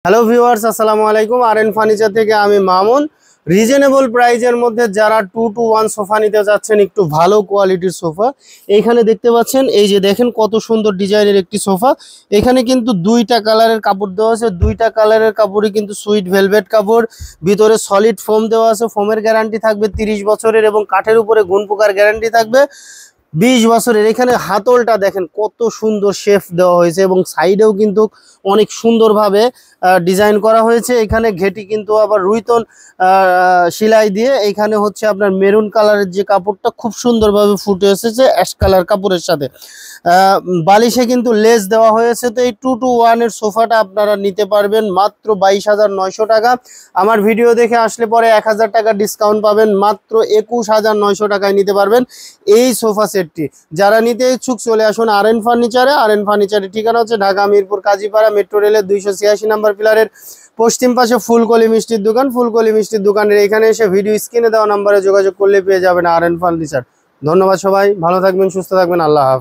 Hello viewers, আসসালামু আলাইকুম। R furniture থেকে আমি মামুন। রিজনেবল প্রাইজের মধ্যে যারা 2-to-1 সোফা নিতে যাচ্ছেন, একটু ভালো কোয়ালিটির সোফা, এইখানে দেখতে পাচ্ছেন। এই যে দেখেন কত সুন্দর ডিজাইনের একটি সোফা। এখানে কিন্তু দুইটা কালারের কাপড় দেওয়া আছে, দুইটা কালারের কাপড়ই কিন্তু সুইট ভেলভেট কাপড়। ভিতরে সলিড ফোম দেওয়া আছে, ফোমের গ্যারান্টি থাকবে 30 বছরের এবং কাঠের উপরে গুণ পোকার গ্যারান্টি থাকবে 20 বছরের। এখানে হাতলটা দেখেন কত সুন্দর শেপ দেওয়া হয়েছে এবং সাইডেও কিন্তু অনেক সুন্দরভাবে ডিজাইন করা হয়েছে। এখানে ঘেটি কিন্তু আবার রুইতন সেলাই দিয়ে, এখানে হচ্ছে আপনার মেরুন কালারের যে কাপড়টা খুব সুন্দরভাবে ফুটে এসেছে অ্যাশ কালার কাপড়ের সাথে। বালিশে কিন্তু লেস দেওয়া হয়েছে। তো এই 2-to-1 এর সোফাটা আপনারা নিতে পারবেন মাত্র 22,900 টাকা। আমার ভিডিও দেখে আসলে পরে 1000 টাকা ডিসকাউন্ট পাবেন, মাত্র 21,900 টাকায় নিতে পারবেন এই সোফা সেটটি। যারা নিতে ইচ্ছুক চলে আসুন আরএন ফার্নিচারে। আরএন ফার্নিচারের ঠিকানা হচ্ছে ঢাকা মিরপুর কাজীপাড়া, মেট্রো রেলের 286 নম্বর পিলারের পশ্চিম পাশে ফুলকলি মিষ্টির দোকান। ফুলকলি মিষ্টির দোকানের এখানে এসে ভিডিও স্ক্রিনে দেওয়া নাম্বারে যোগাযোগ করলে পেয়ে যাবেন আরএন ফার্নিচার। ধন্যবাদ সবাই, ভালো থাকবেন, সুস্থ থাকবেন, আল্লাহ হাফেজ।